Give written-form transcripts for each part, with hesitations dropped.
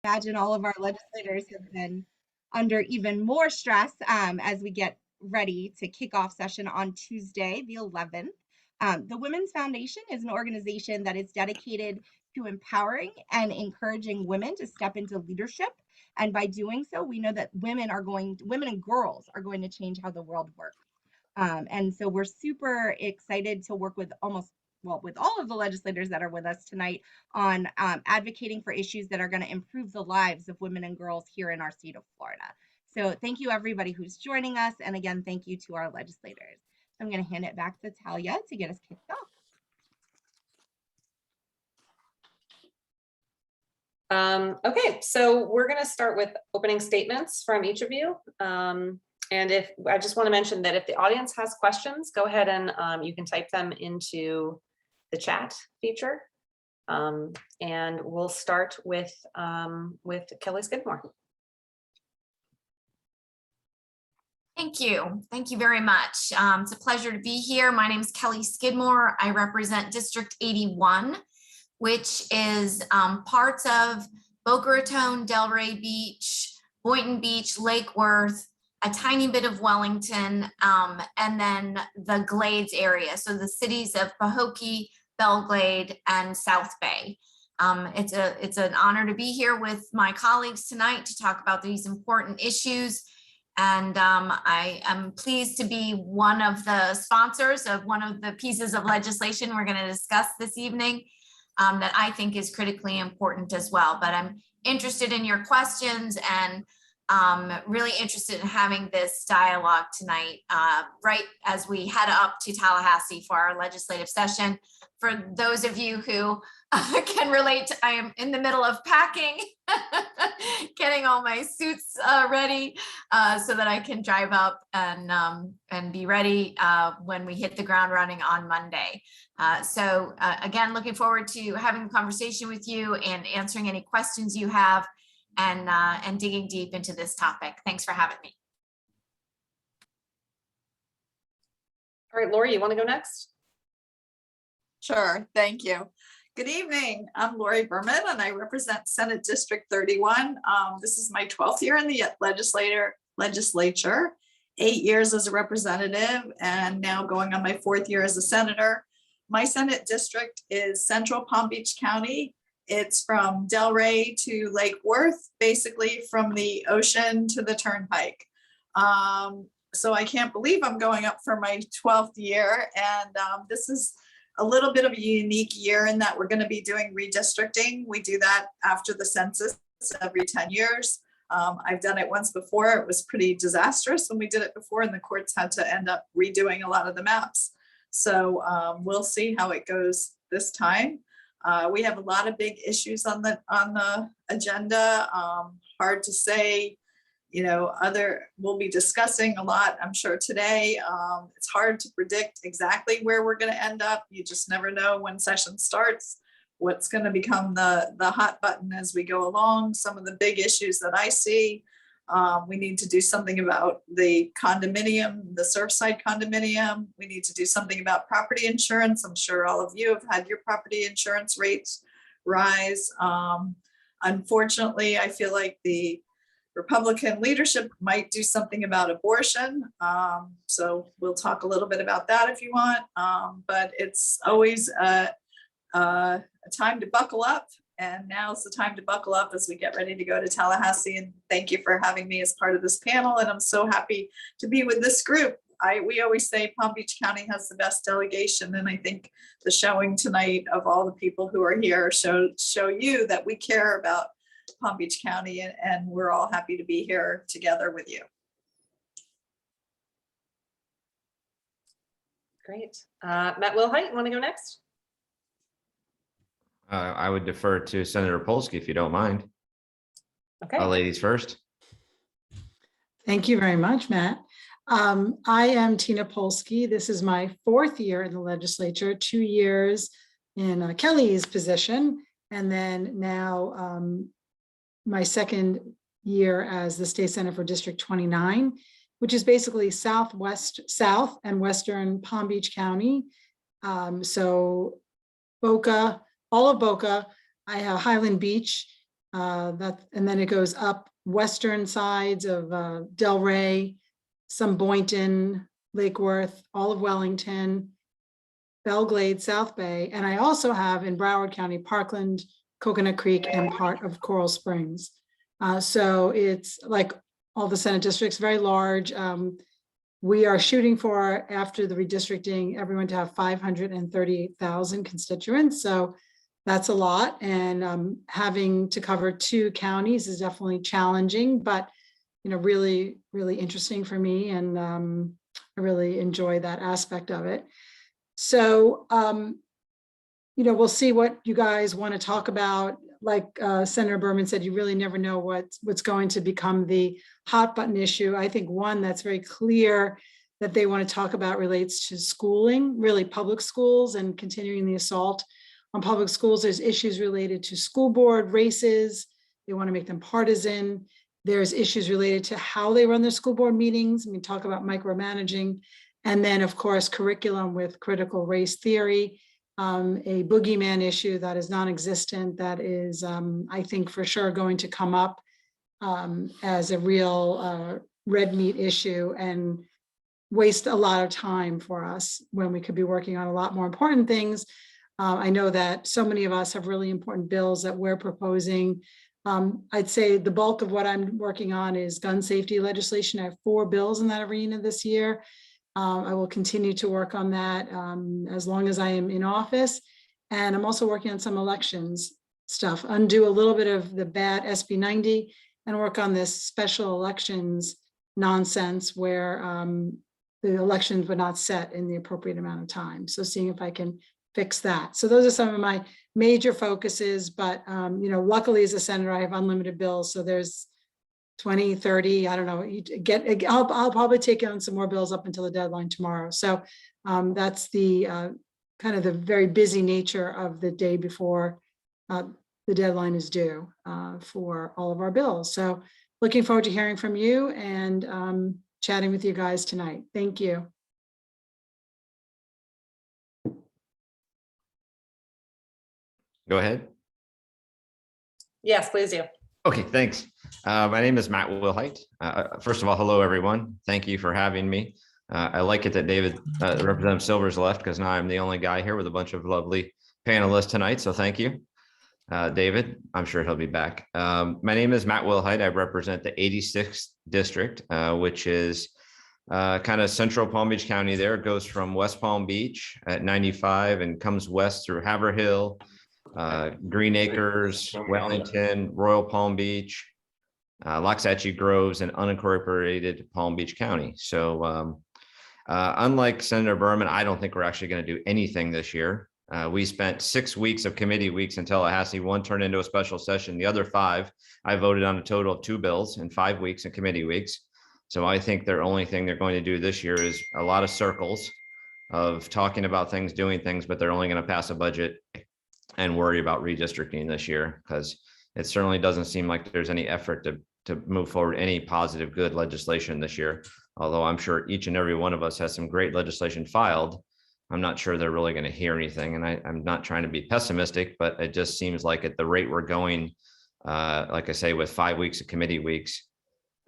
Imagine all of our legislators have been under even more stress as we get ready to kick off session on Tuesday, the 11th. The Women's Foundation is an organization that is dedicated to empowering and encouraging women to step into leadership. And by doing so, we know that women and girls are going to change how the world works. And so we're super excited to work with with all of the legislators that are with us tonight on advocating for issues that are going to improve the lives of women and girls here in our state of Florida. So thank you everybody who's joining us. And again, thank you to our legislators. I'm going to hand it back to Talia to get us kicked off. Okay, so we're going to start with opening statements from each of you. And if I just want to mention that if the audience has questions, go ahead and you can type them into the chat feature. And we'll start with Kelly Skidmore. Thank you. Thank you very much. It's a pleasure to be here. My name is Kelly Skidmore. I represent District 81, which is parts of Boca Raton, Delray Beach, Boynton Beach, Lake Worth, a tiny bit of Wellington, and then the Glades area. So the cities of Pahokee, Belglade, and South Bay. It's an honor to be here with my colleagues tonight to talk about these important issues. And I am pleased to be one of the sponsors of one of the pieces of legislation we're going to discuss this evening that I think is critically important as well. But I'm interested in your questions and really interested in having this dialogue tonight, right as we head up to Tallahassee for our legislative session. For those of you who can relate, I am in the middle of packing, getting all my suits ready so that I can drive up and be ready when we hit the ground running on Monday. So again, looking forward to having a conversation with you and answering any questions you have and digging deep into this topic. Thanks for having me. All right, Lori, you want to go next? Sure, thank you. Good evening, I'm Lori Berman and I represent Senate District 31. This is my 12th year in the legislature, 8 years as a representative, and now going on my 4th year as a senator. My Senate district is Central Palm Beach County. It's from Delray to Lake Worth, basically from the ocean to the turnpike. So I can't believe I'm going up for my 12th year. And this is a little bit of a unique year in that we're going to be doing redistricting. We do that after the census every 10 years. I've done it once before. It was pretty disastrous when we did it before, and the courts had to end up redoing a lot of the maps. So we'll see how it goes this time. We have a lot of big issues on the agenda. Hard to say, you know, we'll be discussing a lot, I'm sure today. It's hard to predict exactly where we're going to end up. You just never know when session starts, what's going to become the hot button as we go along. Some of the big issues that I see, we need to do something about the condominium, the Surfside condominium. We need to do something about property insurance. I'm sure all of you have had your property insurance rates rise. Unfortunately, I feel like the Republican leadership might do something about abortion. So we'll talk a little bit about that if you want. But it's always a time to buckle up. And now's the time to buckle up as we get ready to go to Tallahassee. And thank you for having me as part of this panel. And I'm so happy to be with this group. We always say Palm Beach County has the best delegation. And I think the showing tonight of all the people who are here show you that we care about Palm Beach County, and we're all happy to be here together with you. Great. Matt Wilheit, you want to go next? I would defer to Senator Polsky if you don't mind. Okay. Ladies first. Thank you very much, Matt. I am Tina Polsky. This is my 4th year in the legislature, 2 years in Kelly's position, and then now my 2nd year as the state senator for District 29, which is basically South and Western Palm Beach County. So Boca, all of Boca, I have Highland Beach, And then it goes up western sides of Delray, some Boynton, Lake Worth, all of Wellington, Belglade, South Bay, and I also have in Broward County, Parkland, Coconut Creek, and part of Coral Springs. So it's like all the Senate districts, very large. We are shooting for, after the redistricting, everyone to have 538,000 constituents. So that's a lot. And having to cover 2 counties is definitely challenging, but really, really interesting for me. And I really enjoy that aspect of it. So, we'll see what you guys want to talk about. Like Senator Berman said, you really never know what's going to become the hot button issue. I think one that's very clear that they want to talk about relates to schooling, really public schools, and continuing the assault on public schools. There's issues related to school board races. They want to make them partisan. There's issues related to how they run their school board meetings. I mean, talk about micromanaging. And then, of course, curriculum with critical race theory, a boogeyman issue that is non-existent, that is, I think, for sure going to come up as a real red meat issue and waste a lot of time for us when we could be working on a lot more important things. I know that so many of us have really important bills that we're proposing. I'd say the bulk of what I'm working on is gun safety legislation. I have 4 bills in that arena this year. I will continue to work on that as long as I am in office. And I'm also working on some elections stuff, undo a little bit of the bad SB 90 and work on this special elections nonsense where the elections were not set in the appropriate amount of time. So seeing if I can fix that. So those are some of my major focuses, but luckily as a senator, I have unlimited bills. So there's 20, 30, I don't know, I'll probably take on some more bills up until the deadline tomorrow. So that's the kind of the very busy nature of the day before the deadline is due for all of our bills. So looking forward to hearing from you and chatting with you guys tonight. Thank you. Go ahead. Yes, please do. Okay, thanks. My name is Matt Wilheit. First of all, hello, everyone. Thank you for having me. I like it that David, Representative Silver's left, because now I'm the only guy here with a bunch of lovely panelists tonight. So thank you, David. I'm sure he'll be back. My name is Matt Wilheit. I represent the 86th district, which is kind of central Palm Beach County there. It goes from West Palm Beach at 95 and comes west through Haverhill, Green Acres, Wellington, Royal Palm Beach, Loxahatchee Groves, and unincorporated Palm Beach County. So unlike Senator Berman, I don't think we're actually going to do anything this year. We spent 6 weeks of committee weeks in Tallahassee. 1 turned into a special session. The other 5, I voted on a total of 2 bills in 5 weeks of committee weeks. So I think their only thing they're going to do this year is a lot of circles of talking about things, doing things, but they're only going to pass a budget and worry about redistricting this year, because it certainly doesn't seem like there's any effort to move forward any positive, good legislation this year. Although I'm sure each and every one of us has some great legislation filed, I'm not sure they're really going to hear anything. And I'm not trying to be pessimistic, but it just seems like at the rate we're going, like I say, with 5 weeks of committee weeks,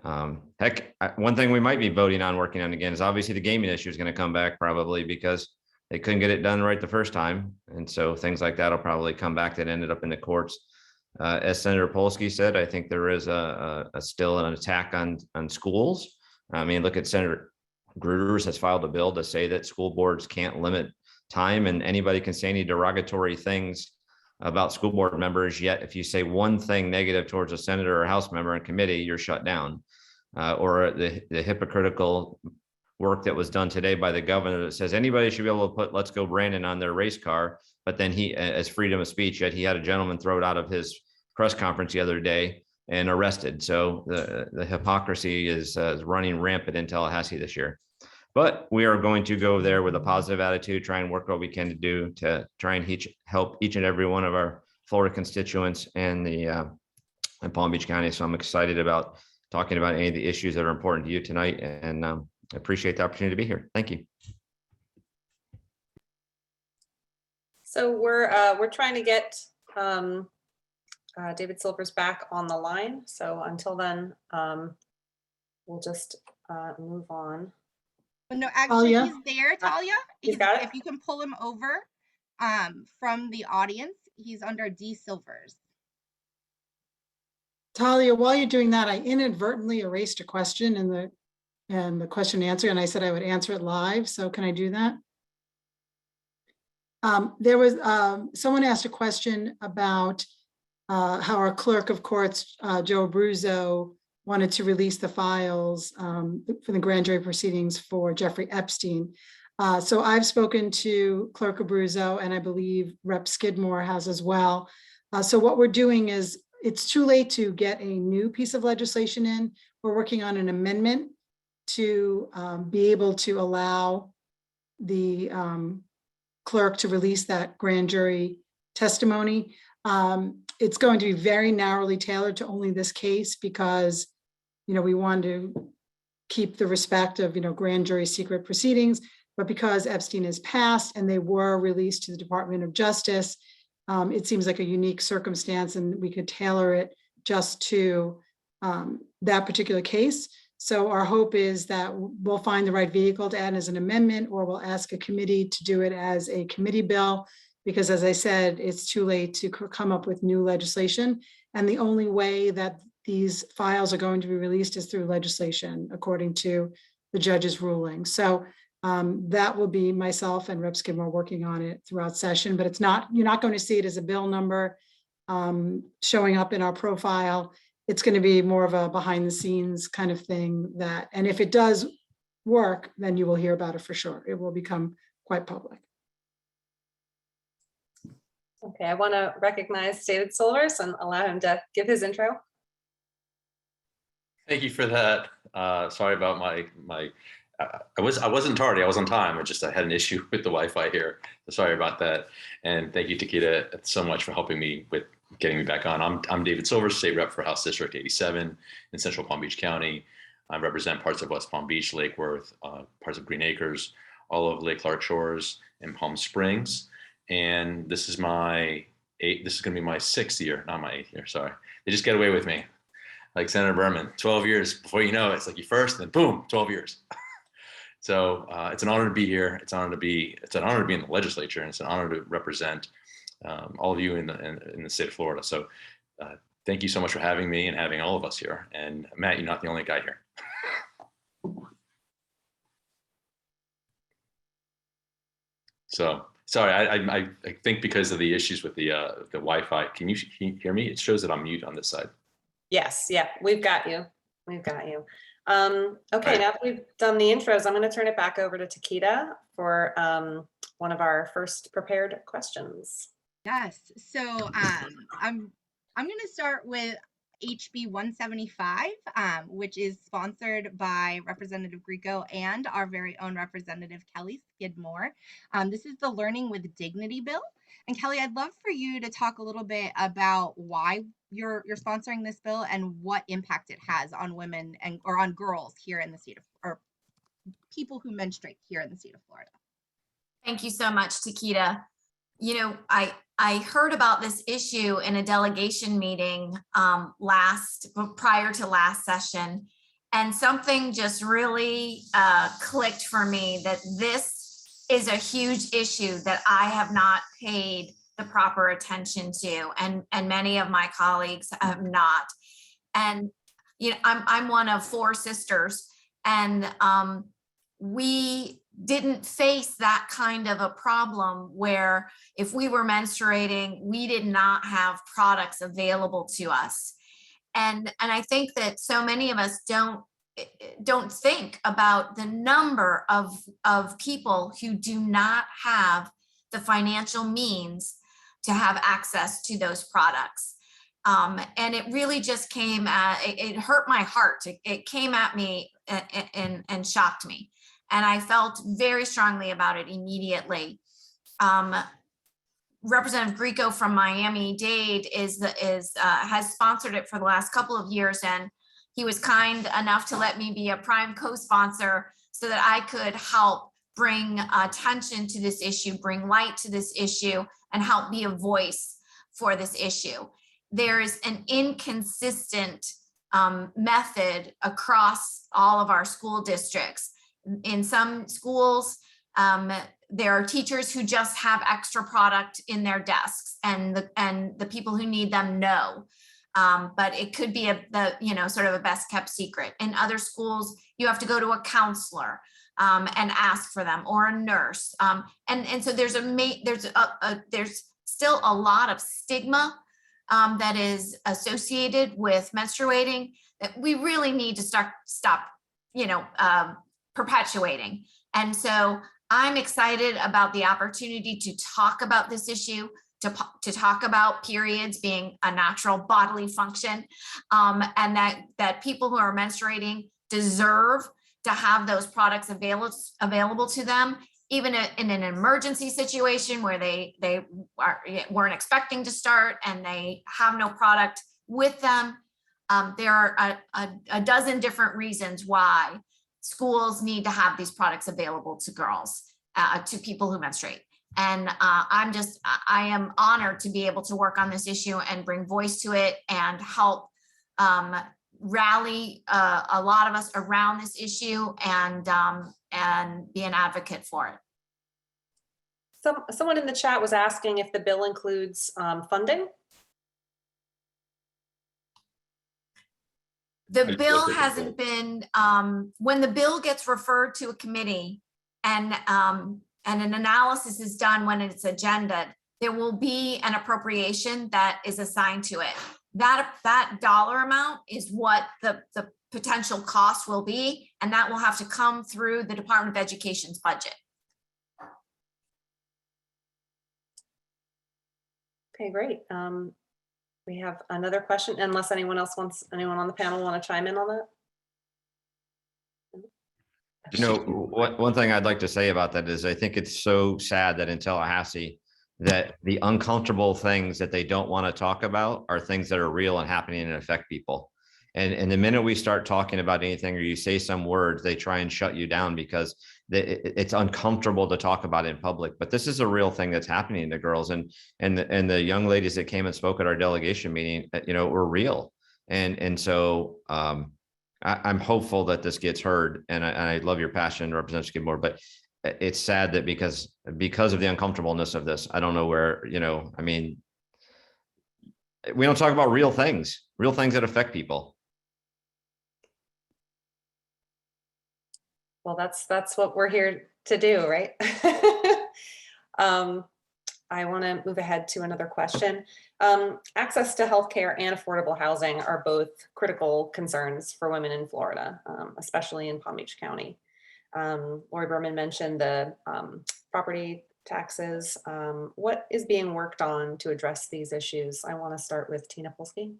heck, one thing we might be voting on, working on again, is obviously the gaming issue is going to come back probably because they couldn't get it done right the first time. And so things like that will probably come back that ended up in the courts. As Senator Polsky said, I think there is still an attack on schools. I mean, look at Senator Gruters has filed a bill to say that school boards can't limit time and anybody can say any derogatory things about school board members. Yet if you say one thing negative towards a senator or house member in committee, you're shut down. Or the hypocritical work that was done today by the governor that says anybody should be able to put "Let's Go Brandon" on their race car, but then he, as freedom of speech, yet he had a gentleman throw it out of his press conference the other day and arrested. So the hypocrisy is running rampant in Tallahassee this year. But we are going to go there with a positive attitude, try and work what we can to do to try and help each and every one of our Florida constituents and the in Palm Beach County. So I'm excited about talking about any of the issues that are important to you tonight, and I appreciate the opportunity to be here. Thank you. So we're trying to get David Silver's back on the line. So until then, we'll just move on. But no, actually, Talia? he's there, Talia. He's got it? If you can pull him over from the audience, he's under D. Silvers. Talia, while you're doing that, I inadvertently erased a question in the question and answer, and I said I would answer it live. So can I do that? There was someone asked a question about how our clerk of courts, Joe Abruzzo, wanted to release the files for the grand jury proceedings for Jeffrey Epstein. So I've spoken to Clerk Abruzzo, and I believe Rep. Skidmore has as well. So what we're doing is, it's too late to get a new piece of legislation in. We're working on an amendment to be able to allow the clerk to release that grand jury testimony. It's going to be very narrowly tailored to only this case because, we want to keep the respect of, grand jury secret proceedings, but because Epstein is passed and they were released to the Department of Justice, it seems like a unique circumstance, and we could tailor it just to that particular case. So our hope is that we'll find the right vehicle to add as an amendment, or we'll ask a committee to do it as a committee bill, because as I said, it's too late to come up with new legislation. And the only way that these files are going to be released is through legislation, according to the judge's ruling. So that will be myself and Rep. Skidmore working on it throughout session, but you're not going to see it as a bill number showing up in our profile. It's going to be more of a behind the scenes kind of thing and if it does work, then you will hear about it for sure. It will become quite public. Okay, I want to recognize David Silvers and allow him to give his intro. Thank you for that. Sorry about my I wasn't tardy. I was on time. I had an issue with the Wi-Fi here. So sorry about that. And thank you, Takeda, so much for helping me with getting me back on. I'm David Silvers, State Rep for House District 87 in Central Palm Beach County. I represent parts of West Palm Beach, Lake Worth, parts of Green Acres, all of Lake Clark Shores, and Palm Springs. And this is going to be my 6th year, not my 8th year. Sorry, they just get away with me. Like Senator Berman, 12 years before you know it, it's like you first, and then boom, 12 years. So it's an honor to be here. It's an honor to be in the legislature, and it's an honor to represent all of you in the state of Florida. So thank you so much for having me and having all of us here. And Matt, you're not the only guy here. So sorry, I think because of the issues with the Wi-Fi, can you hear me? It shows that I'm mute on this side. Yes, yeah, we've got you. Okay, Right. now that we've done the intros, I'm going to turn it back over to Takeda for one of our first prepared questions. Yes. So I'm going to start with HB 175, which is sponsored by Representative Grieco and our very own Representative Kelly Skidmore. This is the Learning with Dignity bill. And Kelly, I'd love for you to talk a little bit about why you're sponsoring this bill and what impact it has on women or on girls here in the state of, or people who menstruate here in the state of Florida. Thank you so much, Takeda. I heard about this issue in a delegation meeting prior to last session, and something just really clicked for me that this is a huge issue that I have not paid the proper attention to, and many of my colleagues have not. And I'm one of 4 sisters, and we didn't face that kind of a problem where if we were menstruating, we did not have products available to us. And I think that so many of us don't think about the number of people who do not have the financial means to have access to those products. And it really just it hurt my heart. It came at me and shocked me. And I felt very strongly about it immediately. Representative Grieco from Miami-Dade has sponsored it for the last couple of years, and he was kind enough to let me be a prime co-sponsor so that I could help bring attention to this issue, bring light to this issue, and help be a voice for this issue. there's an inconsistent method across all of our school districts. In some schools, there are teachers who just have extra product in their desks, and the people who need them know. But it could be sort of a best kept secret. In other schools, you have to go to a counselor and ask for them, or a nurse. And so there's still a lot of stigma that is associated with menstruating that we really need to stop perpetuating. And so I'm excited about the opportunity to talk about this issue, to talk about periods being a natural bodily function, and that people who are menstruating deserve to have those products available to them, even in an emergency situation where they weren't expecting to start and they have no product with them. There are a dozen different reasons why schools need to have these products available to girls, to people who menstruate. And I am honored to be able to work on this issue and bring voice to it and help rally a lot of us around this issue and be an advocate for it. Someone in the chat was asking if the bill includes funding. The bill hasn't been, when the bill gets referred to a committee and an analysis is done when it's agendaed, there will be an appropriation that is assigned to it. That dollar amount is what the potential cost will be, and that will have to come through the Department of Education's budget. Okay, great. We have another question, unless anyone on the panel want to chime in on that? One thing I'd like to say about that is I think it's so sad that in Tallahassee, that the uncomfortable things that they don't want to talk about are things that are real and happening and affect people. And the minute we start talking about anything, or you say some words, they try and shut you down because it's uncomfortable to talk about it in public. But this is a real thing that's happening to girls, and the young ladies that came and spoke at our delegation meeting, were real. And so I'm hopeful that this gets heard, and I love your passion, Representative Skidmore, but it's sad that because of the uncomfortableness of this, I don't know where, we don't talk about real things that affect people. Well, that's what we're here to do, right? I want to move ahead to another question. Access to healthcare and affordable housing are both critical concerns for women in Florida, especially in Palm Beach County. Lori Berman mentioned the property taxes. What is being worked on to address these issues? I want to start with Tina Polsky.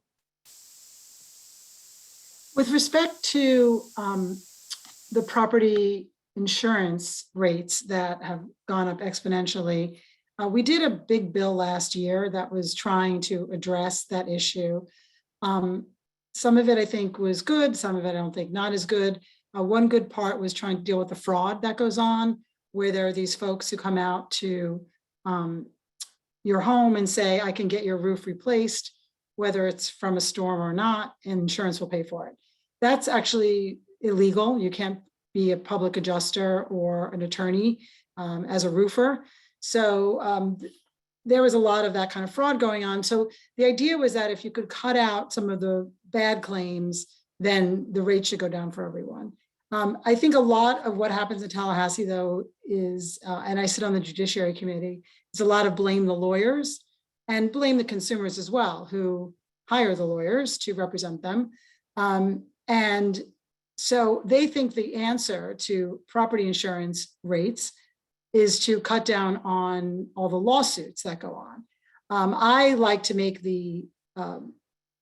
With respect to the property insurance rates that have gone up exponentially, we did a big bill last year that was trying to address that issue. Some of it I think was good, some of it I don't think not as good. One good part was trying to deal with the fraud that goes on, where there are these folks who come out to your home and say, I can get your roof replaced, whether it's from a storm or not, and insurance will pay for it. That's actually illegal. You can't be a public adjuster or an attorney as a roofer. So there was a lot of that kind of fraud going on. So the idea was that if you could cut out some of the bad claims, then the rate should go down for everyone. I think a lot of what happens in Tallahassee, though, is, and I sit on the Judiciary Committee, is a lot of blame the lawyers and blame the consumers as well, who hire the lawyers to represent them. And so they think the answer to property insurance rates is to cut down on all the lawsuits that go on. I like to make the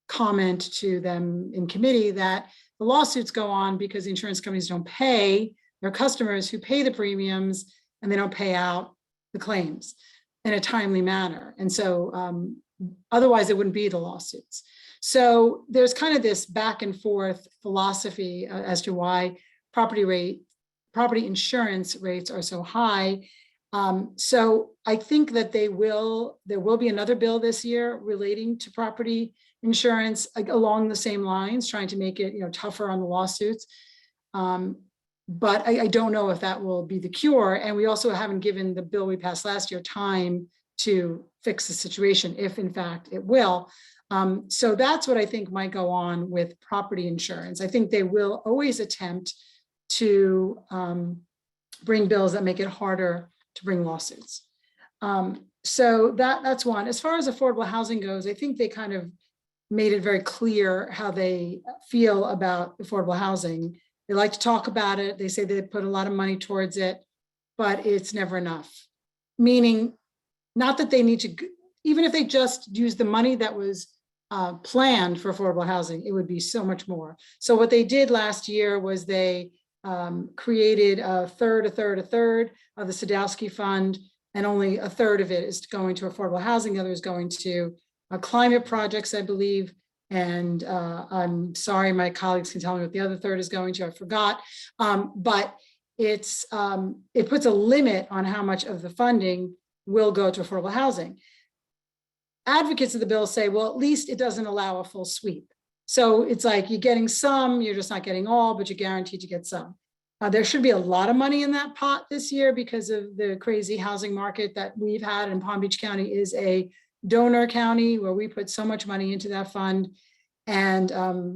comment to them in committee that the lawsuits go on because the insurance companies don't pay their customers who pay the premiums, and they don't pay out the claims in a timely manner. And so otherwise it wouldn't be the lawsuits. So there's kind of this back and forth philosophy as to why property insurance rates are so high. So I think that there will be another bill this year relating to property insurance along the same lines, trying to make it, tougher on the lawsuits. But I don't know if that will be the cure. And we also haven't given the bill we passed last year time to fix the situation, if in fact it will. So that's what I think might go on with property insurance. I think they will always attempt to bring bills that make it harder to bring lawsuits. So that's one. As far as affordable housing goes, I think they kind of made it very clear how they feel about affordable housing. They like to talk about it. They say they put a lot of money towards it, but it's never enough. Meaning, not that they need to, even if they just use the money that was planned for affordable housing, it would be so much more. So what they did last year was they created a third of the Sadowski Fund, and only a third of it is going to affordable housing. The other is going to climate projects, I believe. And I'm sorry, my colleagues can tell me what the other third is going to, I forgot. But it puts a limit on how much of the funding will go to affordable housing. Advocates of the bill say, well, at least it doesn't allow a full sweep. So it's like you're getting some, you're just not getting all, but you're guaranteed to get some. There should be a lot of money in that pot this year because of the crazy housing market that we've had, and Palm Beach County is a donor county where we put so much money into that fund and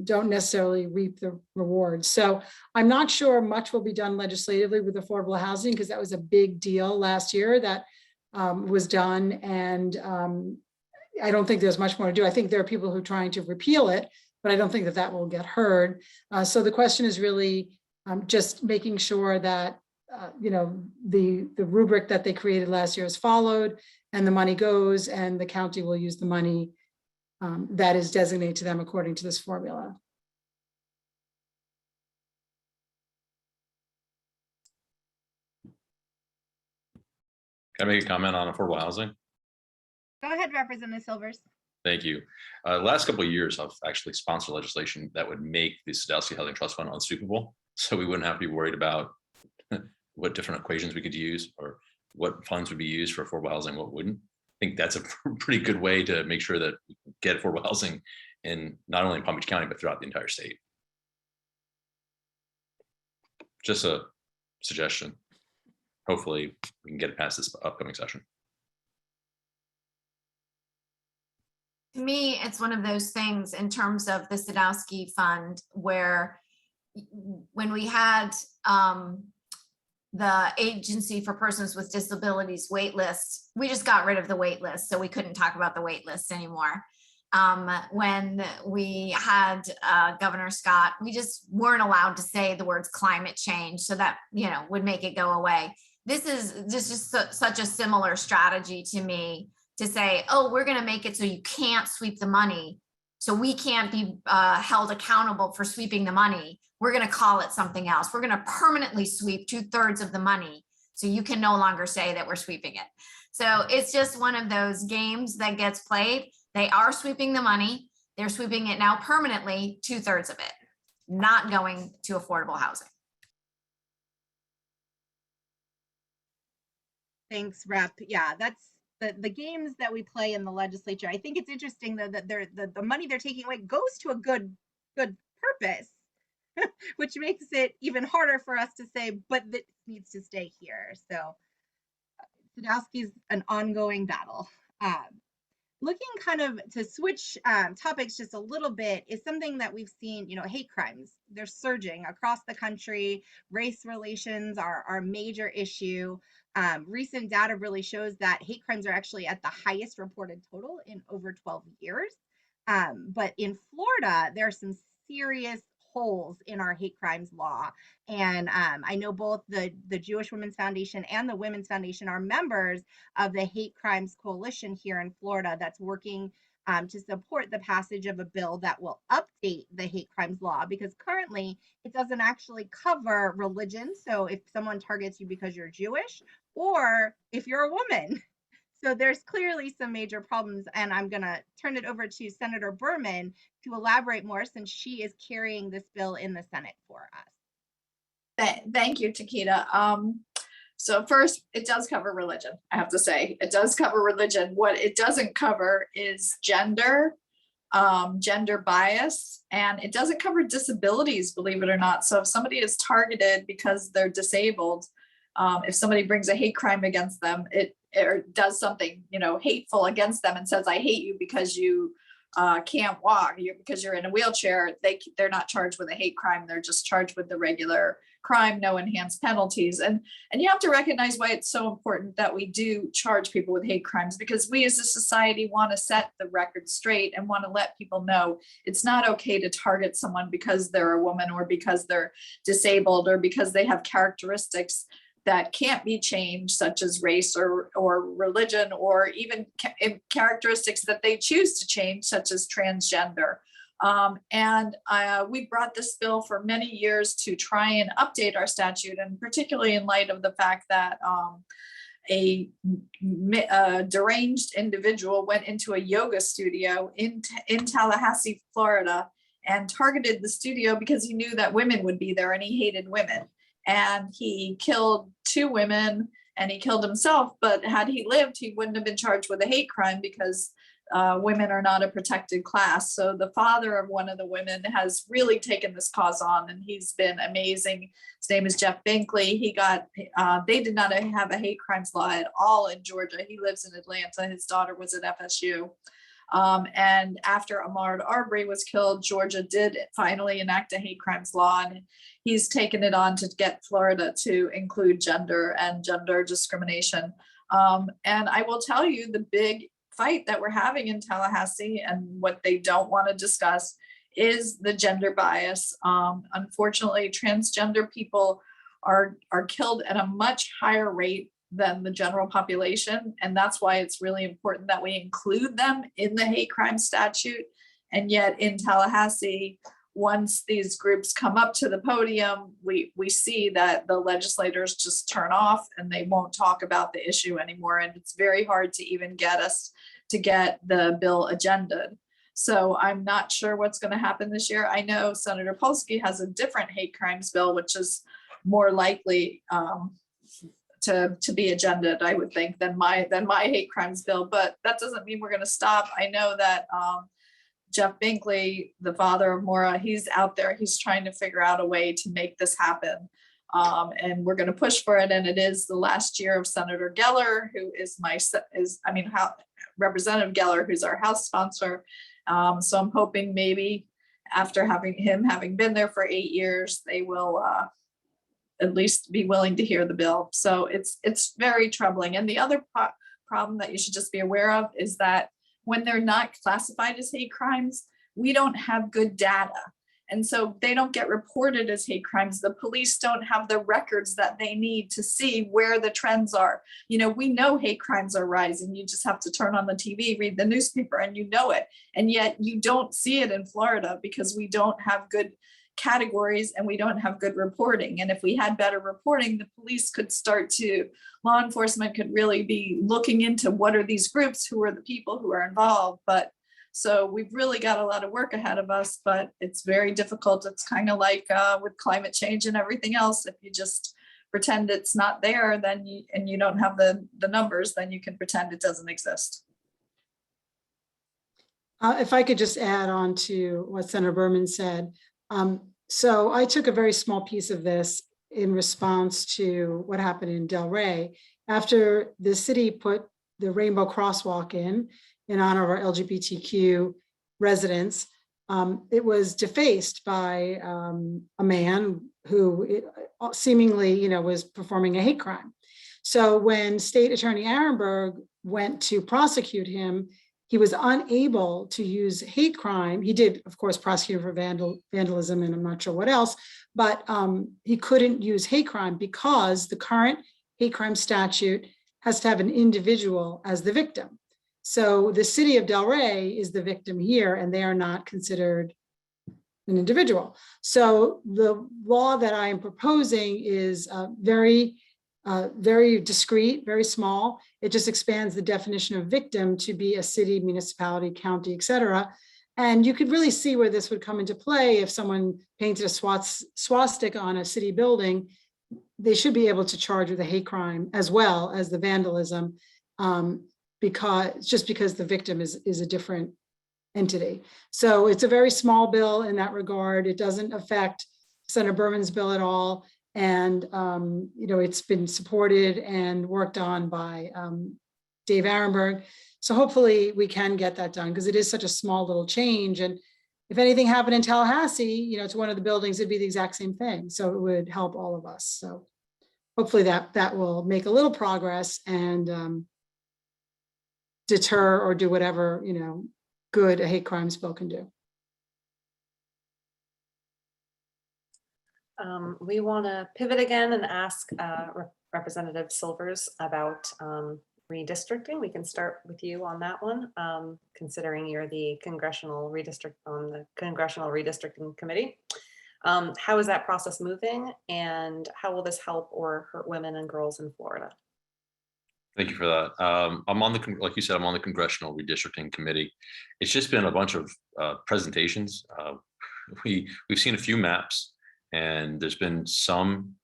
don't necessarily reap the rewards. So I'm not sure much will be done legislatively with affordable housing, because that was a big deal last year that was done. And I don't think there's much more to do. I think there are people who are trying to repeal it, but I don't think that that will get heard. So the question is really just making sure that the rubric that they created last year is followed, and the money goes, and the county will use the money that is designated to them according to this formula. Can I make a comment on affordable housing? Go ahead, Representative Silvers. Thank you. Last couple of years, I've actually sponsored legislation that would make the Sadowski Housing Trust Fund unsweepable, so we wouldn't have to be worried about what different equations we could use or what funds would be used for affordable housing, what wouldn't. I think that's a pretty good way to make sure that we get affordable housing in not only in Palm Beach County, but throughout the entire state. Just a suggestion. Hopefully we can get it past this upcoming session. To me, it's one of those things in terms of the Sadowski Fund where when we had the Agency for Persons with Disabilities wait list, we just got rid of the wait list, so we couldn't talk about the wait list anymore. When we had Governor Scott, we just weren't allowed to say the words climate change, so that would make it go away. This is just such a similar strategy to me, to say, oh, we're going to make it so you can't sweep the money, so we can't be held accountable for sweeping the money. We're going to call it something else. We're going to permanently sweep 2/3 of the money, so you can no longer say that we're sweeping it. So it's just one of those games that gets played. They are sweeping the money. They're sweeping it now permanently, 2/3 of it, not going to affordable housing. Thanks, Rep. Yeah, that's the games that we play in the legislature. I think it's interesting though that the money they're taking away goes to a good purpose, which makes it even harder for us to say, but that needs to stay here. So Sadowski's an ongoing battle. Looking kind of to switch topics just a little bit is something that we've seen, hate crimes. They're surging across the country. Race relations are a major issue. Recent data really shows that hate crimes are actually at the highest reported total in over 12 years. But in Florida, there are some serious holes in our hate crimes law. And I know both the Jewish Women's Foundation and the Women's Foundation are members of the Hate Crimes Coalition here in Florida that's working to support the passage of a bill that will update the hate crimes law, because currently it doesn't actually cover religion. So if someone targets you because you're Jewish or if you're a woman. So there's clearly some major problems, and I'm going to turn it over to Senator Berman to elaborate more, since she is carrying this bill in the Senate for us. Thank you, Takeda. So first, it does cover religion. I have to say, it does cover religion. What it doesn't cover is gender, gender bias, and it doesn't cover disabilities, believe it or not. So if somebody is targeted because they're disabled, if somebody brings a hate crime against them, or does something, hateful against them and says, I hate you because you can't walk, because you're in a wheelchair, they're not charged with a hate crime. They're just charged with the regular crime, no enhanced penalties. And you have to recognize why it's so important that we do charge people with hate crimes, because we as a society want to set the record straight and want to let people know it's not okay to target someone because they're a woman, or because they're disabled, or because they have characteristics that can't be changed, such as race or religion, or even characteristics that they choose to change, such as transgender. We brought this bill for many years to try and update our statute, and particularly in light of the fact that a deranged individual went into a yoga studio in Tallahassee, Florida, and targeted the studio because he knew that women would be there and he hated women. And he killed 2 women and he killed himself. But had he lived, he wouldn't have been charged with a hate crime, because women are not a protected class. So the father of one of the women has really taken this cause on, and he's been amazing. His name is Jeff Binkley. They did not have a hate crimes law at all in Georgia. He lives in Atlanta. His daughter was at FSU. And after Ahmaud Arbery was killed, Georgia did finally enact a hate crimes law, and he's taken it on to get Florida to include gender and gender discrimination. And I will tell you, the big fight that we're having in Tallahassee, and what they don't want to discuss, is the gender bias. Unfortunately, transgender people are killed at a much higher rate than the general population. And that's why it's really important that we include them in the hate crime statute. And yet in Tallahassee, once these groups come up to the podium, we see that the legislators just turn off and they won't talk about the issue anymore. And it's very hard to even get us to get the bill agendaed. So I'm not sure what's going to happen this year. I know Senator Polsky has a different hate crimes bill, which is more likely to be agendaed, I would think, than my hate crimes bill. But that doesn't mean we're going to stop. I know that Jeff Binkley, the father of Maura, he's out there. He's trying to figure out a way to make this happen. And we're going to push for it. And it is the last year of Senator Geller, who is Representative Geller, who's our House sponsor. So I'm hoping maybe after having been there for 8 years, they will at least be willing to hear the bill. So it's very troubling. And the other problem that you should just be aware of is that when they're not classified as hate crimes, we don't have good data. And so they don't get reported as hate crimes. The police don't have the records that they need to see where the trends are. We know hate crimes are rising. You just have to turn on the TV, read the newspaper, and you know it. And yet you don't see it in Florida because we don't have good categories and we don't have good reporting. And if we had better reporting, the police could law enforcement could really be looking into what are these groups, who are the people who are involved. But so we've really got a lot of work ahead of us, but it's very difficult. It's kind of like with climate change and everything else. If you just pretend it's not there, then you don't have the numbers, then you can pretend it doesn't exist. If I could just add on to what Senator Berman said. So I took a very small piece of this in response to what happened in Delray. After the city put the rainbow crosswalk in honor of our LGBTQ residents, it was defaced by a man who seemingly, was performing a hate crime. So when State Attorney Arenberg went to prosecute him, he was unable to use hate crime. He did, of course, prosecute for vandalism and I'm not sure what else, but he couldn't use hate crime because the current hate crime statute has to have an individual as the victim. So the city of Delray is the victim here and they are not considered an individual. So the law that I am proposing is very discreet, very small. It just expands the definition of victim to be a city, municipality, county, et cetera. And you could really see where this would come into play if someone painted a swastika on a city building. They should be able to charge with a hate crime as well as the vandalism, because the victim is a different entity. So it's a very small bill in that regard. It doesn't affect Senator Berman's bill at all. And, it's been supported and worked on by Dave Arenberg. So hopefully we can get that done because it is such a small little change. And if anything happened in Tallahassee, to one of the buildings, it'd be the exact same thing. So it would help all of us. So hopefully that will make a little progress and deter or do whatever, good a hate crimes bill can do. We want to pivot again and ask Representative Silvers about redistricting. We can start with you on that one, considering you're the Congressional Redistricting Committee. How is that process moving, and how will this help or hurt women and girls in Florida? Thank you for that. I'm on the, like you said, I'm on the Congressional Redistricting Committee. It's just been a bunch of presentations. We've seen a few maps, and there's been some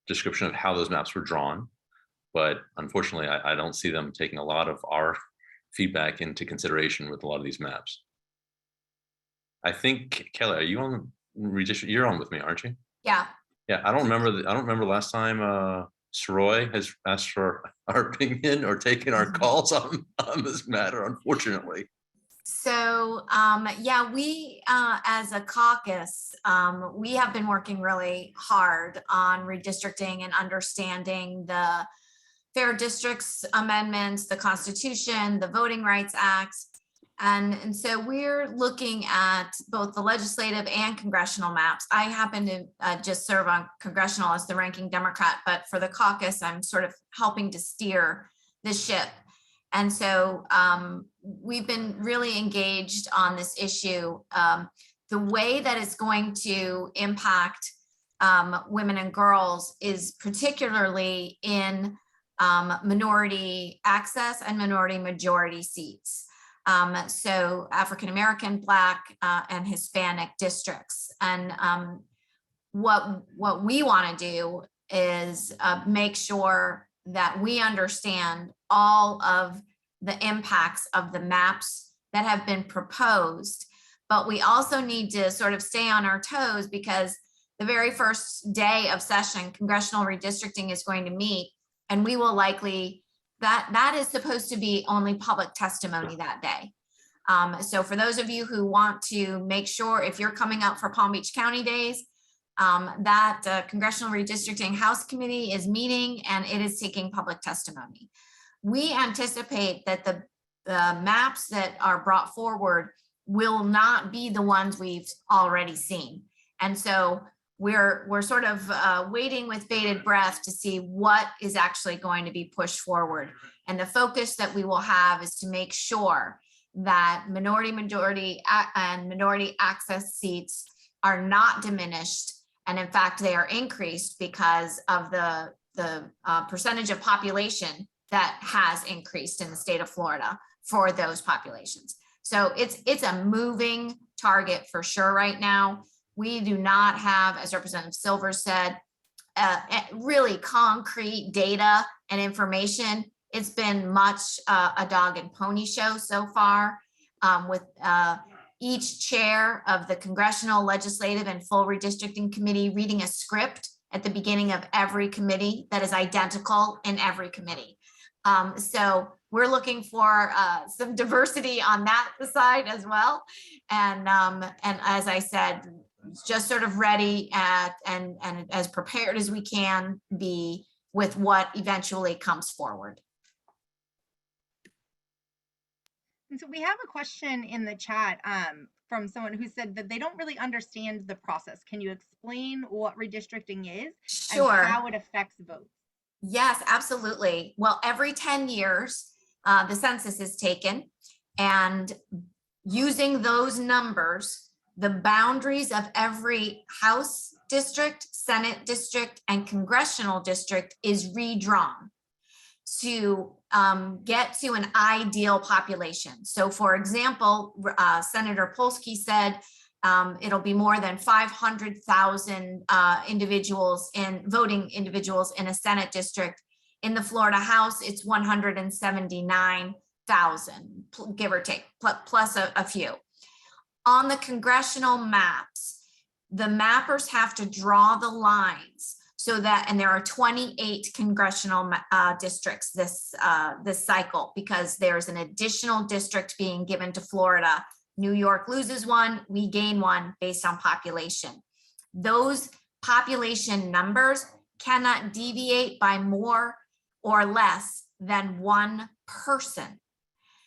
description of how those maps were drawn, but unfortunately, I don't see them taking a lot of our feedback into consideration with a lot of these maps. I think, Kelly, are you on redistrict? You're on with me, aren't you? Yeah. Yeah, I don't remember last time Saroy has asked for our opinion or taken our calls on this matter, unfortunately. So, yeah, we, as a caucus, we have been working really hard on redistricting and understanding the Fair Districts Amendments, the Constitution, the Voting Rights Act. And so we're looking at both the legislative and congressional maps. I happen to just serve on Congressional as the ranking Democrat, but for the caucus, I'm sort of helping to steer the ship. And so we've been really engaged on this issue. The way that it's going to impact women and girls is particularly in minority access and minority majority seats. So African-American, Black, and Hispanic districts. And what we want to do is make sure that we understand all of the impacts of the maps that have been proposed. But we also need to sort of stay on our toes because the very first day of session, Congressional Redistricting is going to meet, and we will likely, that is supposed to be only public testimony that day. So for those of you who want to make sure if you're coming out for Palm Beach County Days, that Congressional Redistricting House Committee is meeting and it is taking public testimony. We anticipate that the maps that are brought forward will not be the ones we've already seen. And so we're sort of waiting with bated breath to see what is actually going to be pushed forward. And the focus that we will have is to make sure that minority, majority, and minority access seats are not diminished. And in fact, they are increased because of the percentage of population that has increased in the state of Florida for those populations. So it's a moving target for sure right now. We do not have, as Representative Silvers said, really concrete data and information. It's been much a dog and pony show so far, with each chair of the Congressional, Legislative, and full Redistricting Committee reading a script at the beginning of every committee that is identical in every committee. So we're looking for some diversity on that side as well. And as I said, just sort of ready and as prepared as we can be with what eventually comes forward. And so we have a question in the chat from someone who said that they don't really understand the process. Can you explain what redistricting is? Sure. And how it affects votes? Yes, absolutely. Well, every 10 years, the census is taken, and using those numbers, the boundaries of every House district, Senate district, and congressional district is redrawn to get to an ideal population. So for example, Senator Polsky said it'll be more than 500,000 voting individuals in a Senate district. In the Florida House, it's 179. thousand, give or take, plus a few. On the congressional maps, the mappers have to draw the lines so that, and there are 28 congressional districts this cycle, because there's an additional district being given to Florida. New York loses one, we gain one based on population. Those population numbers cannot deviate by more or less than one person.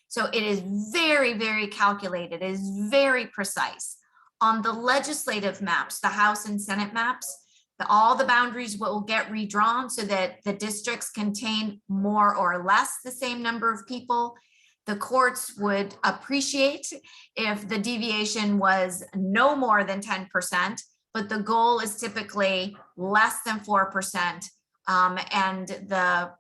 So it is very, very calculated. It is very precise. On the legislative maps, the House and Senate maps, all the boundaries will get redrawn so that the districts contain more or less the same number of people. The courts would appreciate if the deviation was no more than 10%, but the goal is typically less than 4%. And the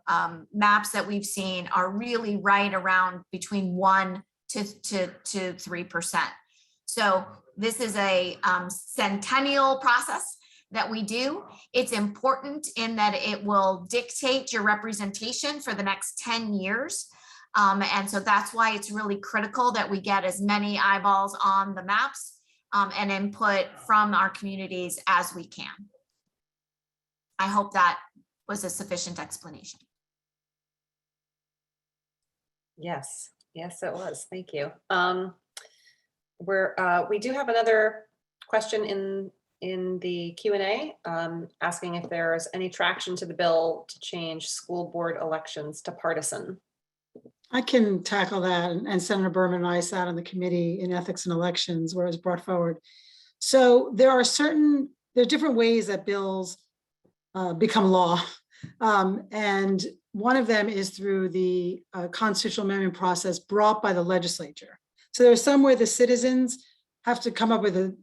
maps that we've seen are really right around between 1 to 3%. So this is a centennial process that we do. It's important in that it will dictate your representation for the next 10 years. And so that's why it's really critical that we get as many eyeballs on the maps and input from our communities as we can. I hope that was a sufficient explanation. Yes, yes, it was. Thank you. We do have another question in the Q&A asking if there's any traction to the bill to change school board elections to partisan. I can tackle that. And Senator Berman and I sat on the committee in ethics and elections where it was brought forward. So there are different ways that bills become law. And one of them is through the constitutional amendment process brought by the legislature. So there's some where the citizens have to come up with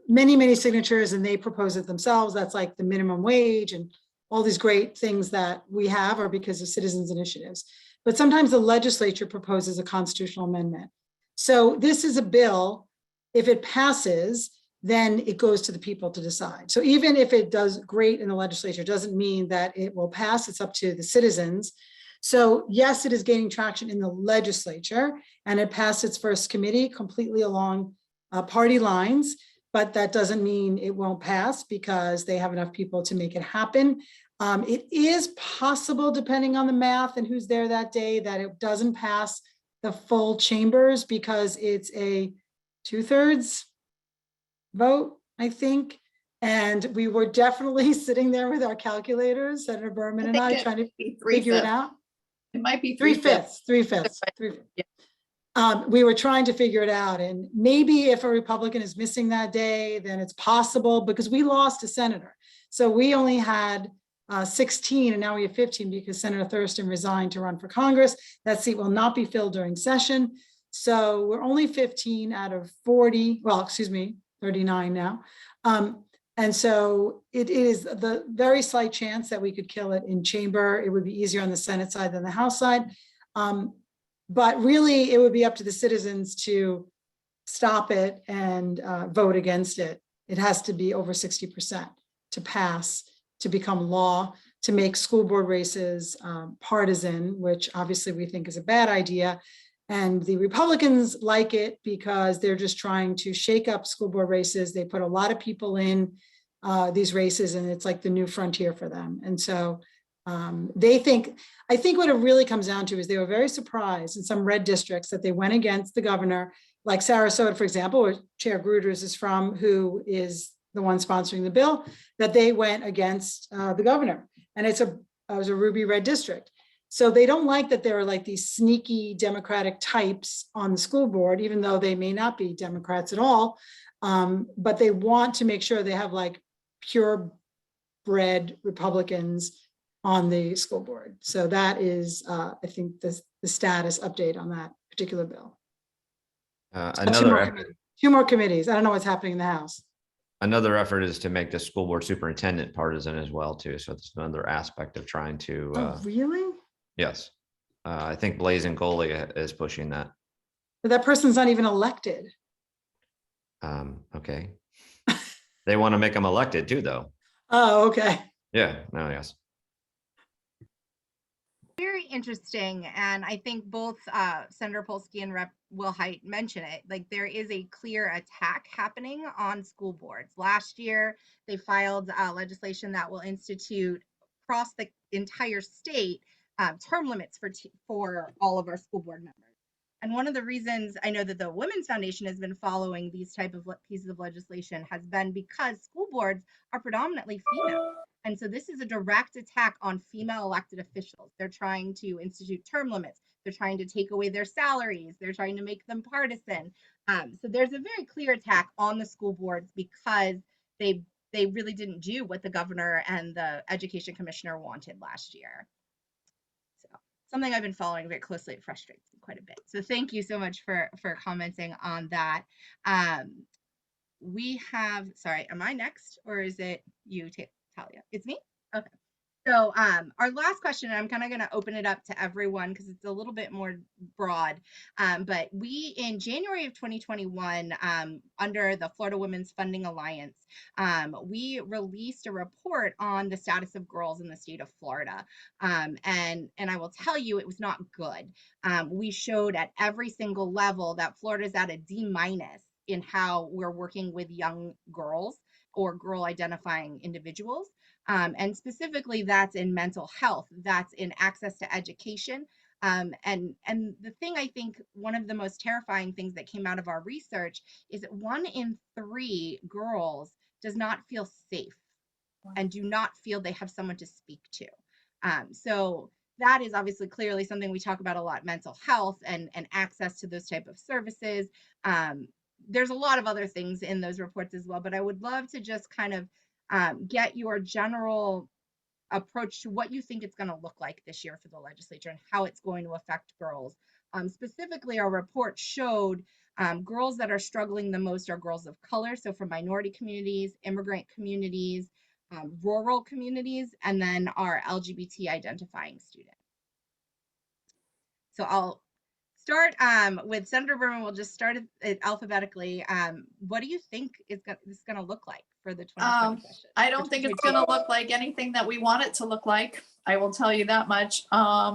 many signatures and they propose it themselves. That's like the minimum wage and all these great things that we have are because of citizens' initiatives. But sometimes the legislature proposes a constitutional amendment. So this is a bill, if it passes, then it goes to the people to decide. So even if it does great in the legislature, doesn't mean that it will pass. It's up to the citizens. So yes, it is gaining traction in the legislature and it passed its first committee completely along party lines, but that doesn't mean it won't pass because they have enough people to make it happen. It is possible, depending on the math and who's there that day, that it doesn't pass the full chambers because it's a 2/3 vote, I think. And we were definitely sitting there with our calculators, Senator Berman and I trying to figure it out. It might be 3/5. We were trying to figure it out. And maybe if a Republican is missing that day, then it's possible because we lost a senator. So we only had 16 and now we have 15 because Senator Thurston resigned to run for Congress. That seat will not be filled during session. So we're only 15 out of 40, well, excuse me, 39 now. And so it is the very slight chance that we could kill it in chamber. It would be easier on the Senate side than the House side. But really it would be up to the citizens to stop it and vote against it. It has to be over 60% to pass, to become law, to make school board races partisan, which obviously we think is a bad idea. And the Republicans like it because they're just trying to shake up school board races. They put a lot of people in these races and it's like the new frontier for them. And so I think what it really comes down to is they were very surprised in some red districts that they went against the governor, like Sarasota, for example, where Chair Gruters is from, who is the one sponsoring the bill, that they went against the governor. And it was a ruby red district. So they don't like that there are like these sneaky Democratic types on the school board, even though they may not be Democrats at all. But they want to make sure they have like purebred Republicans on the school board. So that is, I think, the status update on that particular bill. Two more committees. I don't know what's happening in the House. Another effort is to make the school board superintendent partisan as well, too. So it's another aspect of trying to. Oh, really? Yes. I think Blazing Goalie is pushing that. But that person's not even elected. Okay. They want to make them elected too, though. Oh, okay. Yeah. No, yes. Very interesting. And I think both Senator Polsky and Rep. Wilheit mention it. Like, there is a clear attack happening on school boards. Last year, they filed legislation that will institute across the entire state term limits for all of our school board members. And one of the reasons I know that the Women's Foundation has been following these type of pieces of legislation has been because school boards are predominantly female. And so this is a direct attack on female elected officials. They're trying to institute term limits. They're trying to take away their salaries. They're trying to make them partisan. So there's a very clear attack on the school boards because they really didn't do what the governor and the education commissioner wanted last year. So something I've been following very closely. It frustrates me quite a bit. So thank you so much for commenting on that. We have, sorry, am I next or is it you, Talia? It's me? Okay. So our last question, and I'm kind of going to open it up to everyone because it's a little bit more broad, but we, in January of 2021, under the Florida Women's Funding Alliance, we released a report on the status of girls in the state of Florida. And I will tell you, it was not good. We showed at every single level that Florida is at a D- in how we're working with young girls or girl identifying individuals. And specifically that's in mental health, that's in access to education. And the thing, I think one of the most terrifying things that came out of our research is that 1 in 3 girls does not feel safe and do not feel they have someone to speak to. So that is obviously clearly something we talk about a lot, mental health and access to those type of services. There's a lot of other things in those reports as well, but I would love to just kind of get your general approach to what you think it's going to look like this year for the legislature and how it's going to affect girls. Specifically, our report showed girls that are struggling the most are girls of color, so from minority communities, immigrant communities, rural communities, and then our LGBT identifying students. So I'll start with Senator Berman. We'll just start it alphabetically. What do you think this is going to look like for the 2020 session? I don't think it's going to look like anything that we want it to look like. I will tell you that much.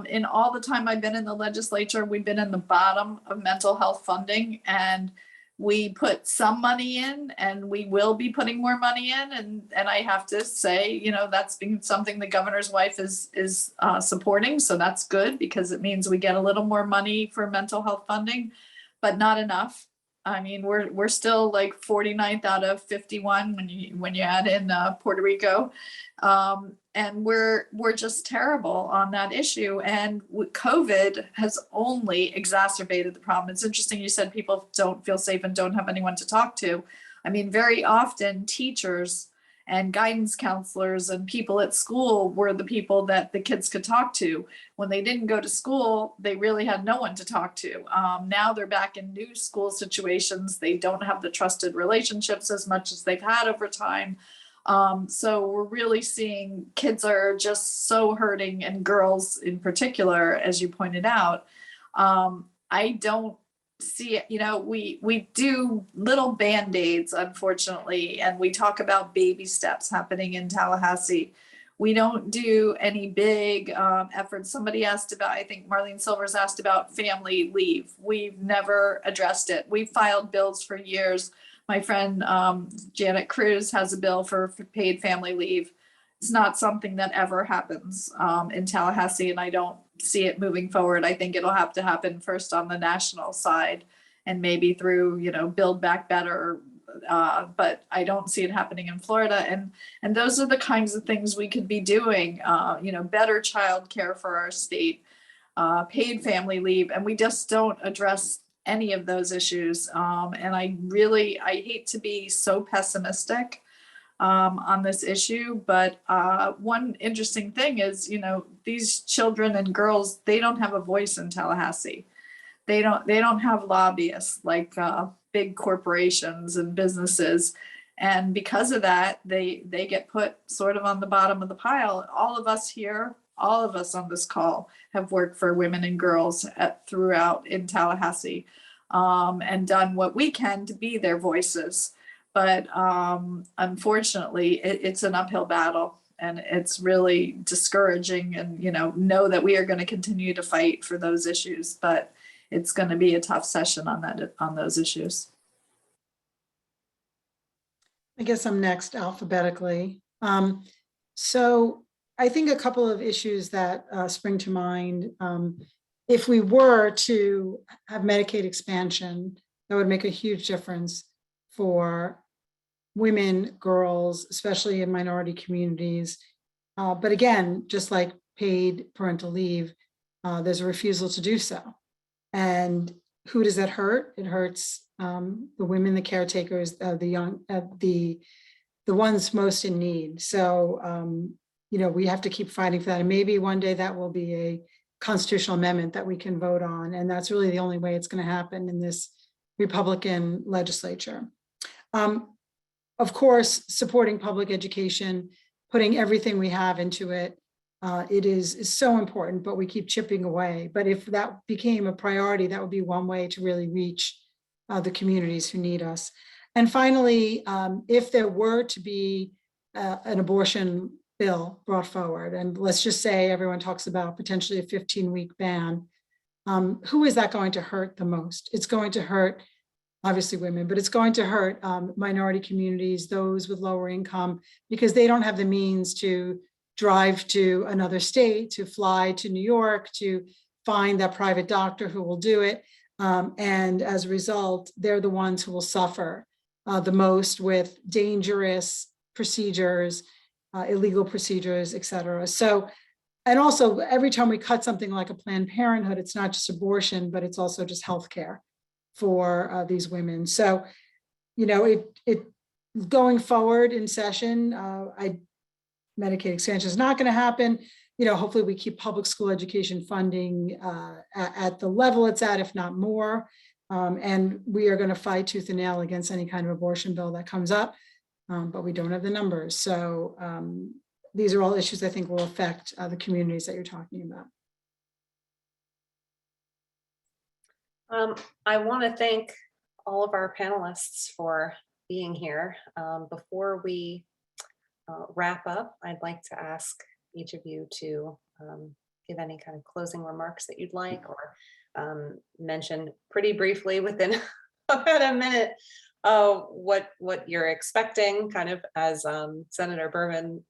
In all the time I've been in the legislature, we've been in the bottom of mental health funding, and we put some money in, and we will be putting more money in. And I have to say, you know, that's been something the governor's wife is supporting. So that's good because it means we get a little more money for mental health funding, but not enough. I mean, we're still like 49th out of 51 when you add in Puerto Rico, and we're just terrible on that issue. And COVID has only exacerbated the problem. It's interesting you said people don't feel safe and don't have anyone to talk to. I mean, very often teachers and guidance counselors and people at school were the people that the kids could talk to. When they didn't go to school, they really had no one to talk to. Now they're back in new school situations. They don't have the trusted relationships as much as they've had over time. So we're really seeing kids are just so hurting, and girls in particular, as you pointed out. I don't see it, you know, we do little band-aids, unfortunately, and we talk about baby steps happening in Tallahassee. We don't do any big efforts. Somebody asked about, I think Marlene Silvers asked about family leave. We've never addressed it. We've filed bills for years. My friend Janet Cruz has a bill for paid family leave. It's not something that ever happens in Tallahassee, and I don't see it moving forward. I think it'll have to happen first on the national side and maybe through, you know, Build Back Better. But I don't see it happening in Florida. And those are the kinds of things we could be doing, you know, better child care for our state, paid family leave. And we just don't address any of those issues. And I hate to be so pessimistic on this issue, but one interesting thing is, you know, these children and girls, they don't have a voice in Tallahassee. They don't have lobbyists like big corporations and businesses, and because of that, they get put sort of on the bottom of the pile. All of us here, all of us on this call have worked for women and girls throughout in Tallahassee, and done what we can to be their voices. But unfortunately, it's an uphill battle. And it's really discouraging, and, know that we are going to continue to fight for those issues, but it's going to be a tough session on those issues. I guess I'm next alphabetically. So I think a couple of issues that spring to mind. If we were to have Medicaid expansion, that would make a huge difference for women, girls, especially in minority communities. But again, just like paid parental leave, there's a refusal to do so. And who does that hurt? It hurts the women, the caretakers, the young, the ones most in need. So, we have to keep fighting for that. And maybe one day that will be a constitutional amendment that we can vote on. And that's really the only way it's going to happen in this Republican legislature. Of course, supporting public education, putting everything we have into it, it is so important, but we keep chipping away. But if that became a priority, that would be one way to really reach the communities who need us. And finally, if there were to be an abortion bill brought forward, and let's just say everyone talks about potentially a 15-week ban, who is that going to hurt the most? It's going to hurt, obviously, women, but it's going to hurt minority communities, those with lower income, because they don't have the means to drive to another state, to fly to New York, to find that private doctor who will do it. And as a result, they're the ones who will suffer the most with dangerous procedures, illegal procedures, et cetera. So, and also every time we cut something like a Planned Parenthood, it's not just abortion, but it's also just healthcare for these women. So, it going forward in session, Medicaid expansion is not going to happen. Hopefully we keep public school education funding at the level it's at, if not more. And we are going to fight tooth and nail against any kind of abortion bill that comes up, but we don't have the numbers. So these are all issues I think will affect the communities that you're talking about. I want to thank all of our panelists for being here. Before we wrap up, I'd like to ask each of you to give any kind of closing remarks that you'd like, or mention pretty briefly within about a minute what you're expecting, kind of as Senator Berman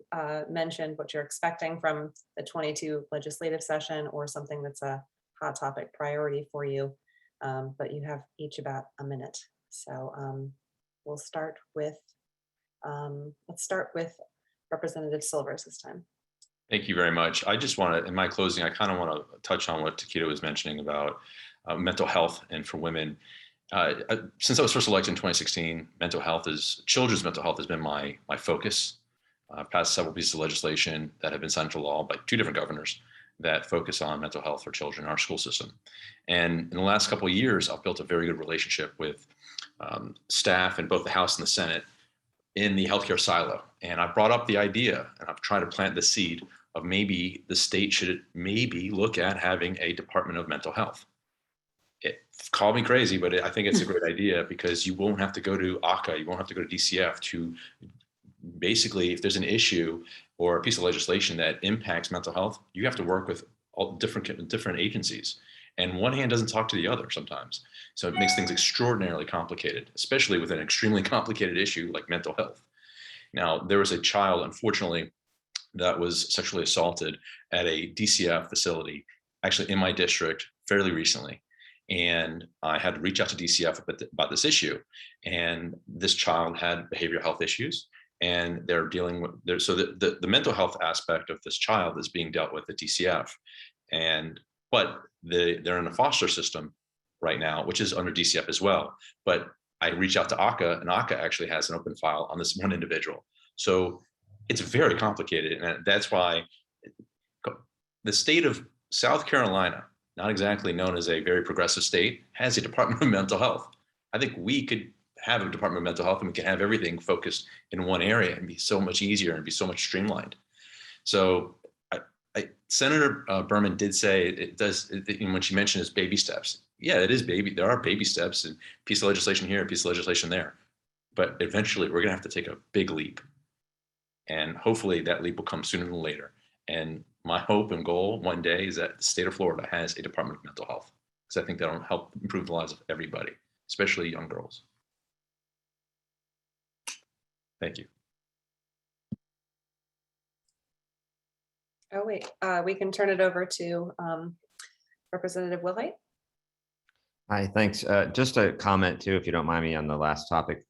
mentioned, what you're expecting from the 22 legislative session, or something that's a hot topic priority for you. But you have each about a minute. So we'll start with, let's start with Representative Silvers this time. Thank you very much. I just want to, in my closing, I kind of want to touch on what Takeda was mentioning about mental health and for women. Since I was first elected in 2016, children's mental health has been my focus. I've passed several pieces of legislation that have been signed into law by 2 different governors that focus on mental health for children in our school system. And in the last couple of years, I've built a very good relationship with staff in both the House and the Senate in the healthcare silo. And I brought up the idea, and I've tried to plant the seed of maybe the state should maybe look at having a Department of Mental Health. Call me crazy, but I think it's a great idea, because you won't have to go to ACA, you won't have to go to DCF to basically, if there's an issue or a piece of legislation that impacts mental health, you have to work with all different agencies. And one hand doesn't talk to the other sometimes. So it makes things extraordinarily complicated, especially with an extremely complicated issue like mental health. Now, there was a child, unfortunately, that was sexually assaulted at a DCF facility, actually in my district, fairly recently. And I had to reach out to DCF about this issue. And this child had behavioral health issues, and they're dealing with, so the mental health aspect of this child is being dealt with at DCF. But they're in a foster system right now, which is under DCF as well. But I reached out to ACA, and ACA actually has an open file on this one individual. So it's very complicated. And that's why the state of South Carolina, not exactly known as a very progressive state, has a Department of Mental Health. I think we could have a Department of Mental Health, and we can have everything focused in one area and be so much easier and be so much streamlined. So Senator Berman did say it does, when she mentioned his baby steps. Yeah, it is baby. There are baby steps, and piece of legislation here, a piece of legislation there. But eventually we're going to have to take a big leap. And hopefully that leap will come sooner than later. And my hope and goal one day is that the state of Florida has a Department of Mental Health, because I think that'll help improve the lives of everybody, especially young girls. Thank you. Oh, wait, we can turn it over to Representative Wilheit. Hi, thanks. Just a comment too, if you don't mind me, on the last topic.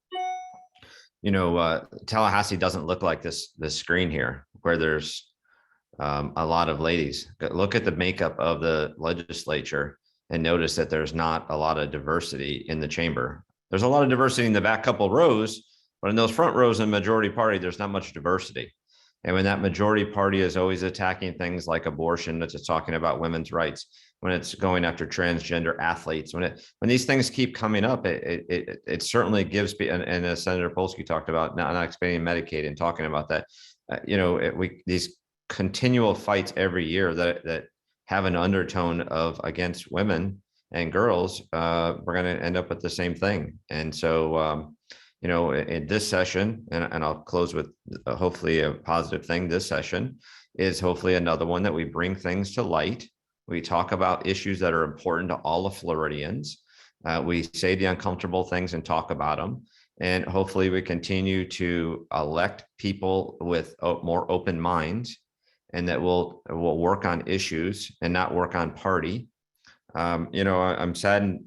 You know, Tallahassee doesn't look like this screen here, where there's a lot of ladies. Look at the makeup of the legislature and notice that there's not a lot of diversity in the chamber. There's a lot of diversity in the back couple rows, but in those front rows in majority party, there's not much diversity. And when that majority party is always attacking things like abortion, that's just talking about women's rights, when it's going after transgender athletes, when these things keep coming up, it certainly gives, and as Senator Polsky talked about, not expanding Medicaid and talking about that, you know, these continual fights every year that have an undertone of against women and girls, we're going to end up with the same thing. And so, you know, in this session, and I'll close with hopefully a positive thing, this session is hopefully another one that we bring things to light. We talk about issues that are important to all of Floridians. We say the uncomfortable things and talk about them. And hopefully we continue to elect people with more open minds, and that will work on issues and not work on party. You know, I'm saddened.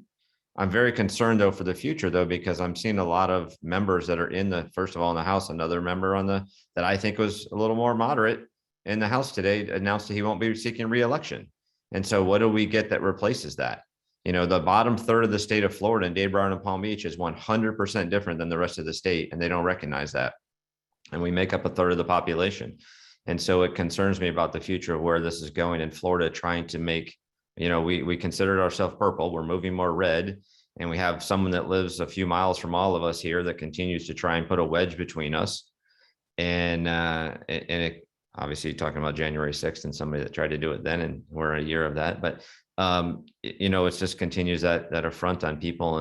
I'm very concerned though for the future though, because I'm seeing a lot of members that are in the, first of all, in the House, another member on the, that I think was a little more moderate in the House today announced that he won't be seeking re-election. And so what do we get that replaces that? You know, the bottom third of the state of Florida and Dade, Broward, and Palm Beach is 100% different than the rest of the state, and they don't recognize that. And we make up a third of the population. And so it concerns me about the future of where this is going in Florida, trying to make, you know, we considered ourselves purple, we're moving more red, and we have someone that lives a few miles from all of us here that continues to try and put a wedge between us. And it, obviously talking about January 6th and somebody that tried to do it then, and we're a year of that, but you know, it just continues that affront on people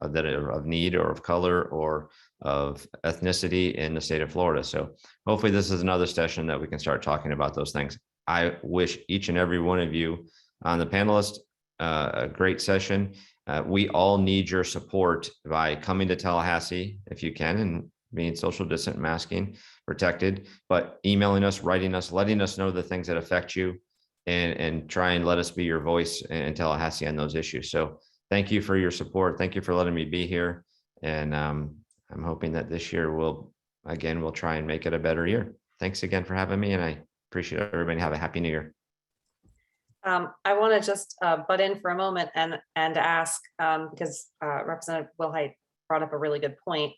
that are of need or of color or of ethnicity in the state of Florida. So hopefully this is another session that we can start talking about those things. I wish each and every one of you on the panelists a great session. We all need your support by coming to Tallahassee if you can, and being social distant, masking, protected, but emailing us, writing us, letting us know the things that affect you, and try and let us be your voice in Tallahassee on those issues. So thank you for your support. Thank you for letting me be here. And I'm hoping that this year we'll try and make it a better year. Thanks again for having me, and I appreciate everybody. Have a happy new year. I want to just butt in for a moment and ask, because Representative Wilheit brought up a really good point.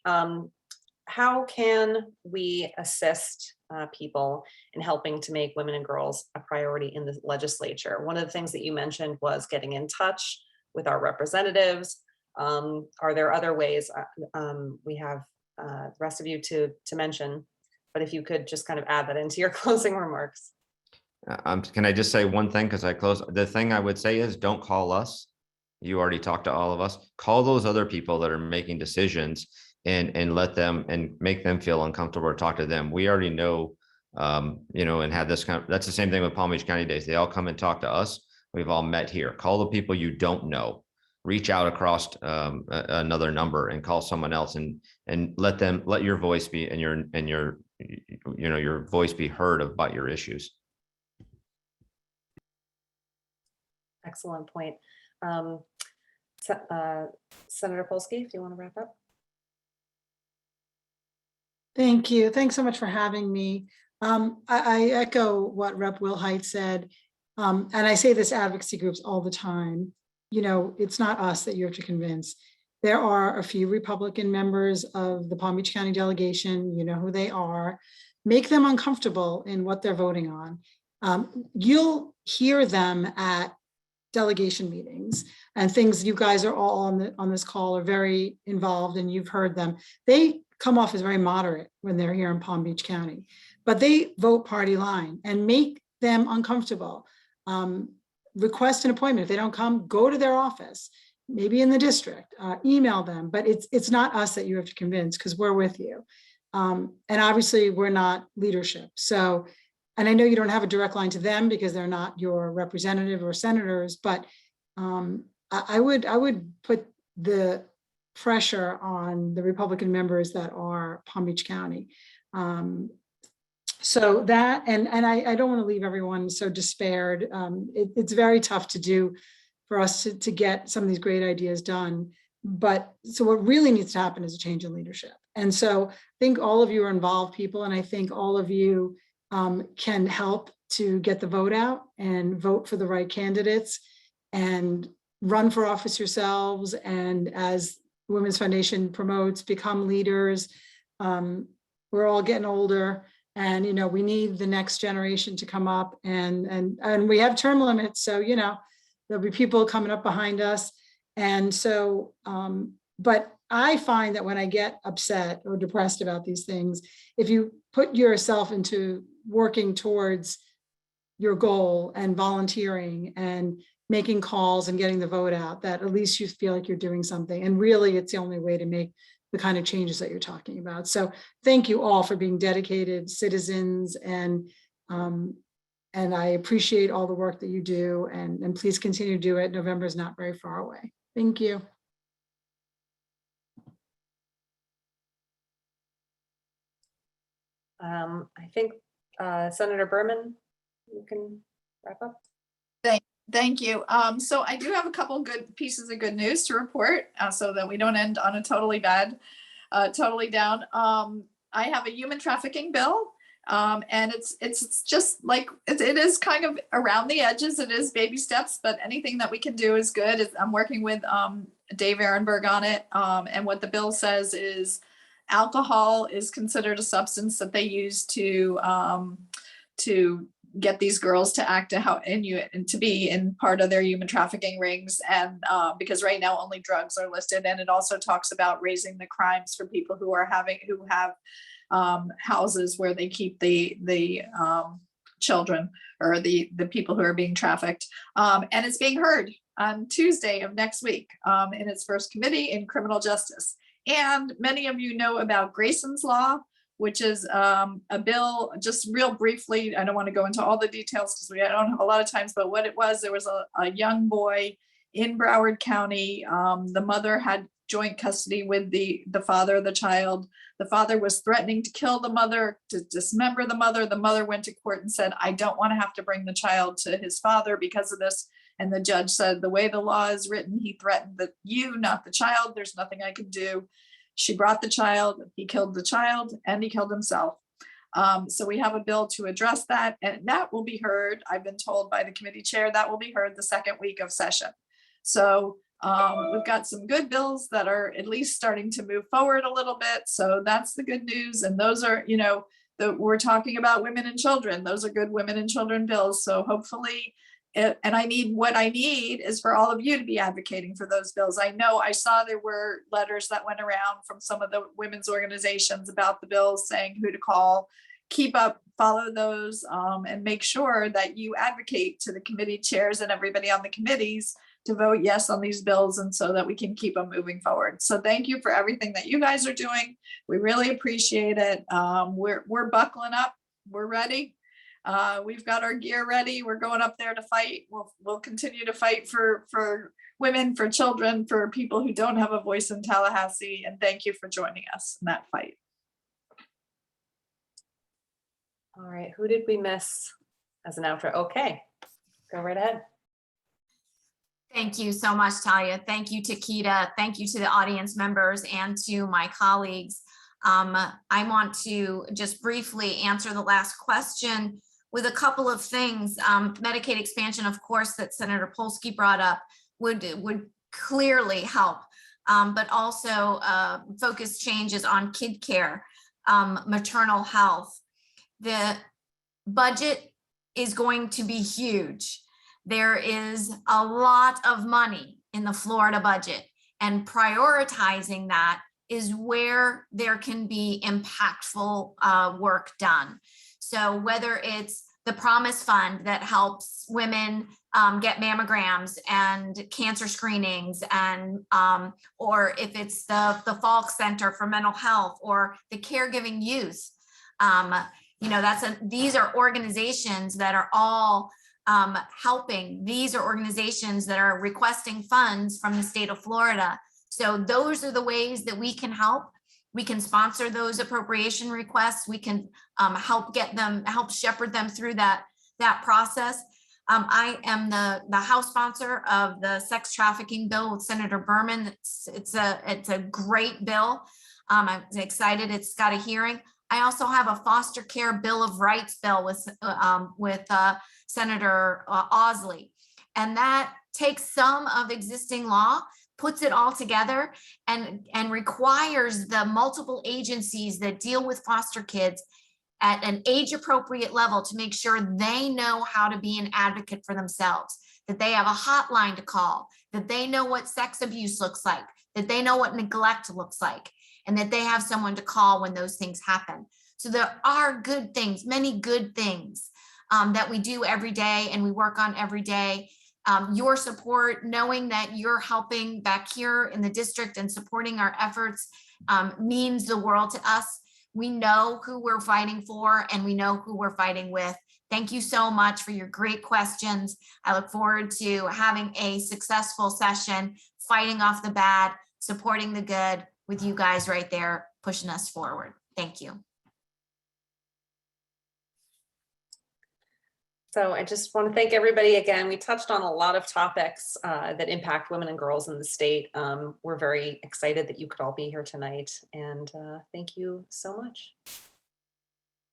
How can we assist people in helping to make women and girls a priority in the legislature? One of the things that you mentioned was getting in touch with our representatives. Are there other ways? We have the rest of you to mention, but if you could just kind of add that into your closing remarks. Can I just say one thing, because I close? The thing I would say is, don't call us. You already talked to all of us. Call those other people that are making decisions, and let them, and make them feel uncomfortable, or talk to them. We already know, you know, and have this kind of, that's the same thing with Palm Beach County Days. They all come and talk to us. We've all met here. Call the people you don't know. Reach out across another number and call someone else, and let your voice be, and your voice be heard about your issues. Excellent point. Senator Polsky, if you want to wrap up. Thank you. Thanks so much for having me. I echo what Rep. Wilheit said, and I say this to advocacy groups all the time. You know, it's not us that you have to convince. There are a few Republican members of the Palm Beach County delegation. You know who they are. Make them uncomfortable in what they're voting on. You'll hear them at delegation meetings and things. You guys are all on this call are very involved, and you've heard them. They come off as very moderate when they're here in Palm Beach County, but they vote party line, and make them uncomfortable. Request an appointment. If they don't come, go to their office, maybe in the district, email them, but it's not us that you have to convince, because we're with you. And obviously we're not leadership. So, and I know you don't have a direct line to them because they're not your representative or senators, but I would put the pressure on the Republican members that are Palm Beach County. So that, and I don't want to leave everyone so despaired. It's very tough to do for us to get some of these great ideas done. But so what really needs to happen is a change in leadership. And so I think all of you are involved people, and I think all of you can help to get the vote out and vote for the right candidates and run for office yourselves. And as Women's Foundation promotes, become leaders. We're all getting older, and we need the next generation to come up, and we have term limits, so there'll be people coming up behind us. And so, but I find that when I get upset or depressed about these things, if you put yourself into working towards your goal and volunteering and making calls and getting the vote out, that at least you feel like you're doing something. And really, it's the only way to make the kind of changes that you're talking about. So thank you all for being dedicated citizens, and I appreciate all the work that you do, and please continue to do it. November is not very far away. Thank you. I think Senator Berman, you can wrap up. Thank you. So I do have a couple good pieces of good news to report, so that we don't end on a totally down. I have a human trafficking bill, and it's just like it is kind of around the edges. It is baby steps, but anything that we can do is good. I'm working with Dave Ehrenberg on it, and what the bill says is alcohol is considered a substance that they use to get these girls to act and to be in part of their human trafficking rings. And because right now only drugs are listed. And it also talks about raising the crimes for people who have houses where they keep the children or the people who are being trafficked. And it's being heard on Tuesday of next week in its first committee in criminal justice. And many of you know about Grayson's Law, which is a bill, just real briefly. I don't want to go into all the details because we don't have a lot of times, but what it was, there was a young boy in Broward County. The mother had joint custody with the father of the child. The father was threatening to kill the mother, to dismember the mother. The mother went to court and said, I don't want to have to bring the child to his father because of this. And the judge said, the way the law is written, he threatened you, not the child. There's nothing I can do. She brought the child, he killed the child, and he killed himself. So we have a bill to address that, and that will be heard. I've been told by the committee chair that will be heard the second week of session. So we've got some good bills that are at least starting to move forward a little bit. So that's the good news. And those are, we're talking about women and children. Those are good women and children bills. So hopefully, what I need is for all of you to be advocating for those bills. I know I saw there were letters that went around from some of the women's organizations about the bills saying who to call. Keep up, follow those, and make sure that you advocate to the committee chairs and everybody on the committees to vote yes on these bills, and so that we can keep them moving forward. So thank you for everything that you guys are doing. We really appreciate it. We're buckling up. We're ready. We've got our gear ready. We're going up there to fight. We'll continue to fight for women, for children, for people who don't have a voice in Tallahassee. And thank you for joining us in that fight. All right, who did we miss as an outro? Okay, go right ahead. Thank you so much, Talia. Thank you, Takeda. Thank you to the audience members and to my colleagues. I want to just briefly answer the last question with a couple of things. Medicaid expansion, of course, that Senator Polsky brought up would clearly help, but also focus changes on kid care, maternal health. The budget is going to be huge. There is a lot of money in the Florida budget, and prioritizing that is where there can be impactful work done. So whether it's the Promise Fund that helps women get mammograms and cancer screenings, and or if it's the Falk Center for Mental Health or the Caregiving Youth. You know, these are organizations that are all helping. These are organizations that are requesting funds from the state of Florida. So those are the ways that we can help. We can sponsor those appropriation requests. We can help shepherd them through that process. I am the House sponsor of the sex trafficking bill with Senator Berman. It's a great bill. I'm excited it's got a hearing. I also have a foster care bill of rights bill with Senator Osley, and that takes some of existing law, puts it all together, and requires the multiple agencies that deal with foster kids at an age appropriate level to make sure they know how to be an advocate for themselves, that they have a hotline to call, that they know what sex abuse looks like, that they know what neglect looks like, and that they have someone to call when those things happen. So there are good things, many good things that we do every day and we work on every day. Your support, knowing that you're helping back here in the district and supporting our efforts means the world to us. We know who we're fighting for and we know who we're fighting with. Thank you so much for your great questions. I look forward to having a successful session, fighting off the bad, supporting the good with you guys right there, pushing us forward. Thank you. So I just want to thank everybody again. We touched on a lot of topics that impact women and girls in the state. We're very excited that you could all be here tonight, and thank you so much.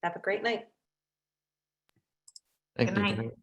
Have a great night. Thank Good you. night. Good night.